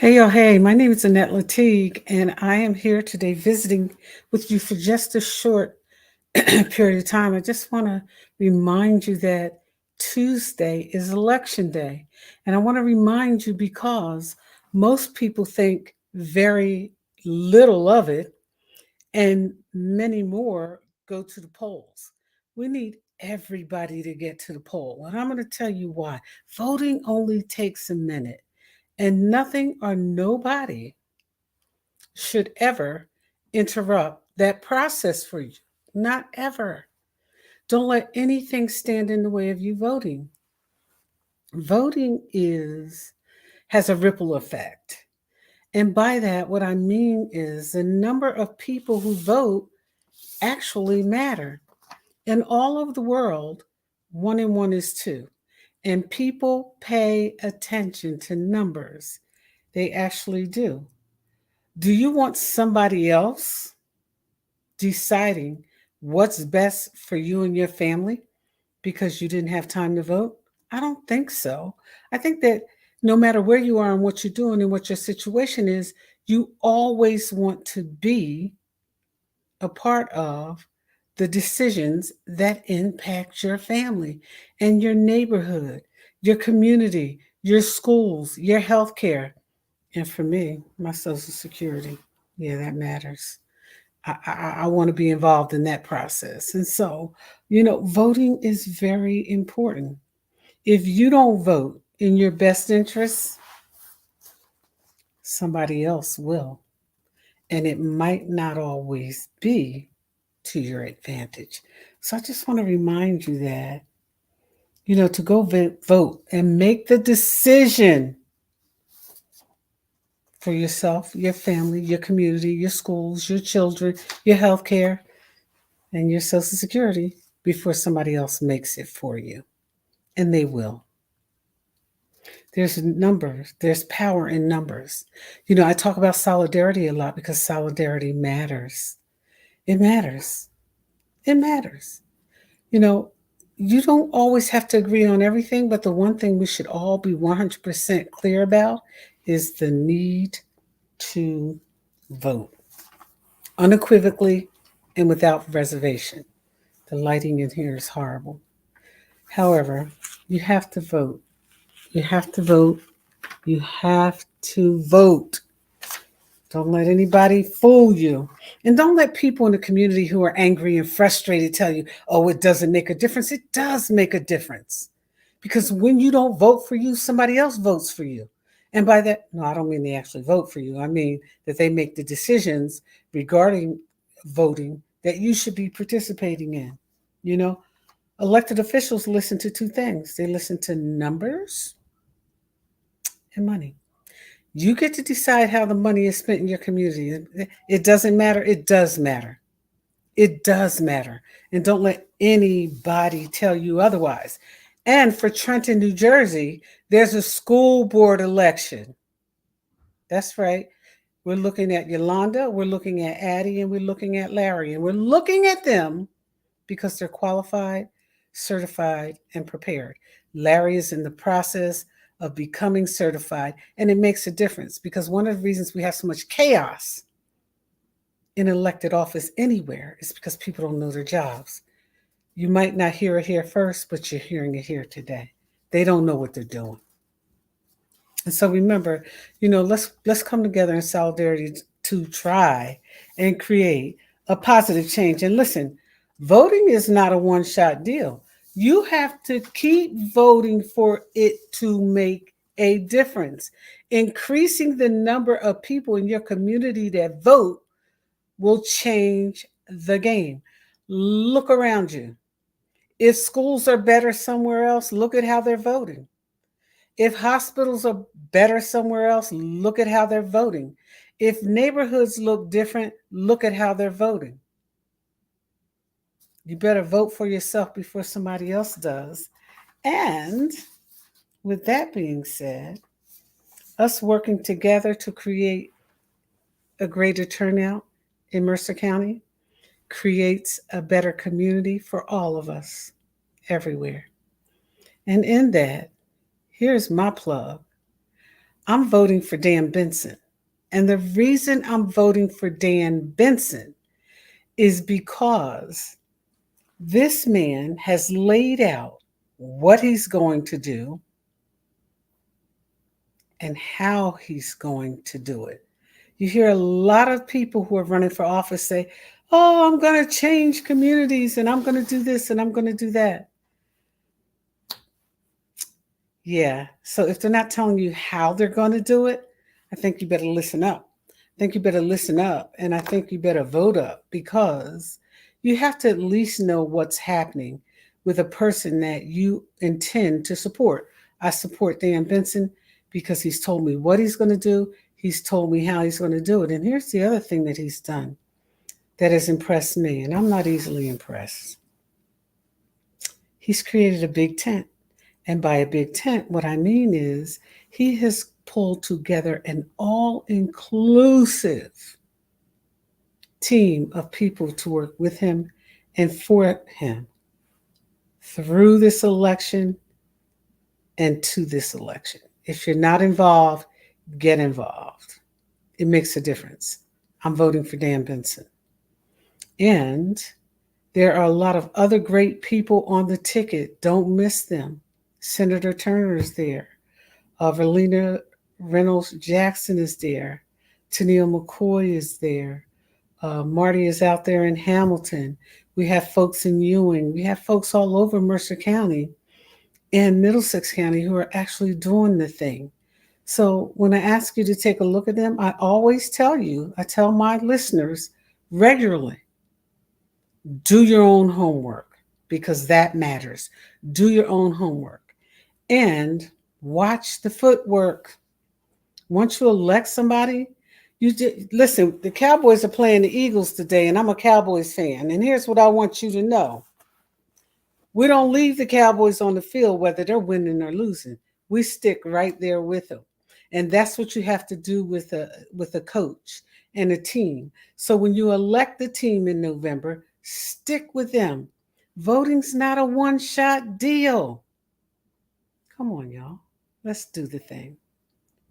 Hey, my name is Annette Latigue, and I am here today visiting with you for just a short period of time. I just want to remind you that Tuesday is election day. And I want to remind you because most people think very little of it, and many more go to the polls. We need everybody to get to the poll. And I'm going to tell you why. Voting only takes a minute. And nothing or nobody should ever interrupt that process for you. Not ever. Don't let anything stand in the way of you voting. Voting is has a ripple effect. And by that, what I mean is the number of people who vote actually matter. In all of the world, 1 and 1 is 2. And people pay attention to numbers. They actually do. Do you want somebody else deciding what's best for you and your family because you didn't have time to vote? I don't think so. I think that no matter where you are and what you're doing and what your situation is, you always want to be a part of the decisions that impact your family and your neighborhood, your community, your schools, your health care. And for me, my Social Security. Yeah, that matters. I want to be involved in that process. And so, voting is very important. If you don't vote in your best interests, somebody else will. And it might not always be to your advantage. So I just want to remind you that, to go vote and make the decision for yourself, your family, your community, your schools, your children, your health care, and your Social Security before somebody else makes it for you. And they will. There's numbers, there's power in numbers. I talk about solidarity a lot because solidarity matters. It matters. It matters. You know, you don't always have to agree on everything, but the one thing we should all be 100% clear about is the need to vote unequivocally and without reservation. The lighting in here is horrible. However, you have to vote. You have to vote. You have to vote. Don't let anybody fool you. And don't let people in the community who are angry and frustrated tell you, oh, it doesn't make a difference. It does make a difference. Because when you don't vote for you, somebody else votes for you. And by that, no, I don't mean they actually vote for you. I mean that they make the decisions regarding voting that you should be participating in. You know, elected officials listen to two things, they listen to numbers and money. You get to decide how the money is spent in your community. It doesn't matter. It does matter. It does matter. And don't let anybody tell you otherwise. And for Trenton, New Jersey, there's a school board election. That's right. We're looking at Yolanda, we're looking at Addie, and we're looking at Larry. And we're looking at them because they're qualified, certified, and prepared. Larry is in the process of becoming certified, and it makes a difference because one of the reasons we have so much chaos in elected office anywhere is because people don't know their jobs. You might not hear it here first, but you're hearing it here today. They don't know what they're doing. And so remember, let's come together in solidarity to try and create a positive change. And listen, voting is not a one-shot deal. You have to keep voting for it to make a difference. Increasing the number of people in your community that vote will change the game. Look around you. If schools are better somewhere else, look at how they're voting. If hospitals are better somewhere else, look at how they're voting. If neighborhoods look different, look at how they're voting. You better vote for yourself before somebody else does. And with that being said, us working together to create a greater turnout in Mercer County creates a better community for all of us everywhere. And in that, here's my plug. I'm voting for Dan Benson. And the reason I'm voting for Dan Benson is because this man has laid out what he's going to do and how he's going to do it. You hear a lot of people who are running for office say, "Oh, I'm going to change communities and I'm going to do this and I'm going to do that." Yeah. So if they're not telling you how they're going to do it, I think you better listen up. I think you better listen up and I think you better vote up because you have to at least know what's happening with a person that you intend to support. I support Dan Benson because he's told me what he's going to do, he's told me how he's going to do it. And here's the other thing that he's done that has impressed me, and I'm not easily impressed. He's created a big tent. And by a big tent, what I mean is he has pulled together an all inclusive team of people to work with him and for him through this election and to this election. If you're not involved, get involved. It makes a difference. I'm voting for Dan Benson. And there are a lot of other great people on the ticket. Don't miss them. Senator Turner is there. Verlina Reynolds Jackson is there. Tennille McCoy is there. Marty is out there in Hamilton. We have folks in Ewing. We have folks all over Mercer County and Middlesex County who are actually doing the thing. So when I ask you to take a look at them, I always tell you, I tell my listeners regularly, do your own homework because that matters. Do your own homework and watch the footwork. Once you elect somebody, listen. The Cowboys are playing the Eagles today, and I'm a Cowboys fan. And here's what I want you to know: we don't leave the Cowboys on the field whether they're winning or losing. We stick right there with them, and that's what you have to do with a coach and a team. So when you elect the team in November, stick with them. Voting's not a one-shot deal. Come on, y'all. Let's do the thing.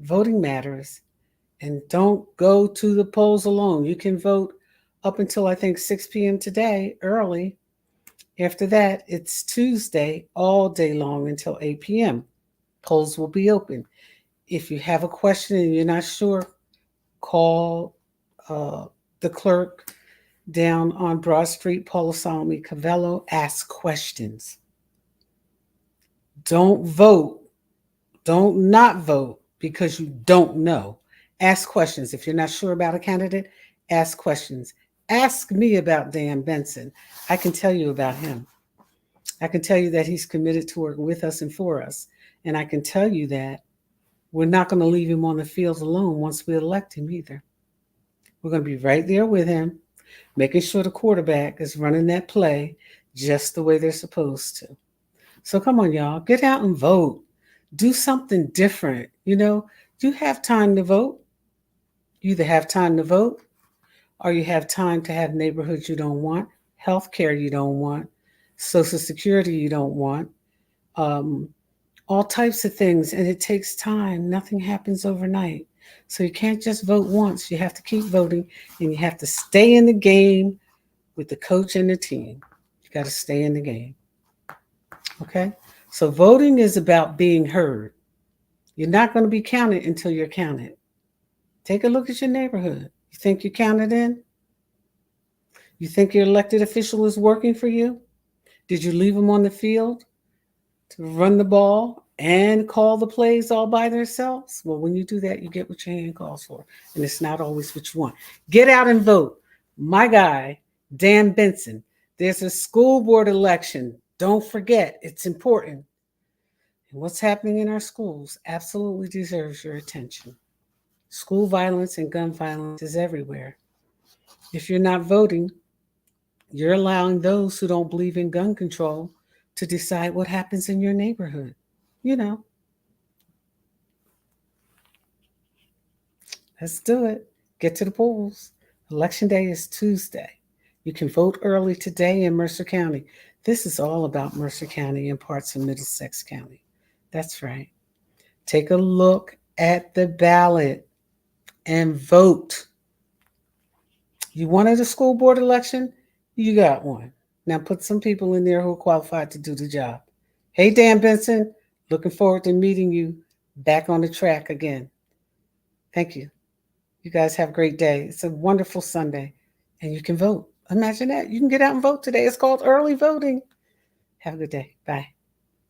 Voting matters. And don't go to the polls alone. You can vote up until I think 6 p.m. today, early. After that, it's Tuesday all day long until 8 p.m. Polls will be open. If you have a question and you're not sure, call uh, the clerk down on Broad Street, Paula Salmi Cavello. Ask questions. Don't vote. Don't not vote because you don't know. Ask questions. If you're not sure about a candidate, ask questions. Ask me about Dan Benson. I can tell you about him. I can tell you that he's committed to work with us and for us. And I can tell you that we're not going to leave him on the field alone once we elect him either. We're going to be right there with him, making sure the quarterback is running that play just the way they're supposed to. So come on, y'all, get out and vote. Do something different. You have time to vote. You either have time to vote or you have time to have neighborhoods you don't want, health care you don't want, Social Security you don't want, um, all types of things. And it takes time. Nothing happens overnight. So you can't just vote once. You have to keep voting and you have to stay in the game with the coach and the team. You got to stay in the game. Okay? So voting is about being heard. You're not going to be counted until you're counted. Take a look at your neighborhood. You think you're counted in? You think your elected official is working for you? Did you leave them on the field to run the ball and call the plays all by themselves? Well, when you do that, you get what your hand calls for, and it's not always what you want. Get out and vote. My guy, Dan Benson. There's a school board election. Don't forget, it's important. And what's happening in our schools absolutely deserves your attention. School violence and gun violence is everywhere. If you're not voting, you're allowing those who don't believe in gun control to decide what happens in your neighborhood. You know, let's do it. Get to the polls. Election day is Tuesday. You can vote early today in Mercer County. This is all about Mercer County and parts of Middlesex County. That's right. Take a look at the ballot and vote. You wanted a school board election? You got one. Now put some people in there who are qualified to do the job. Hey, Dan Benson, looking forward to meeting you back on the track again. Thank you. You guys have a great day. It's a wonderful Sunday, and you can vote. Imagine that. You can get out and vote today. It's called early voting. Have a good day. Bye.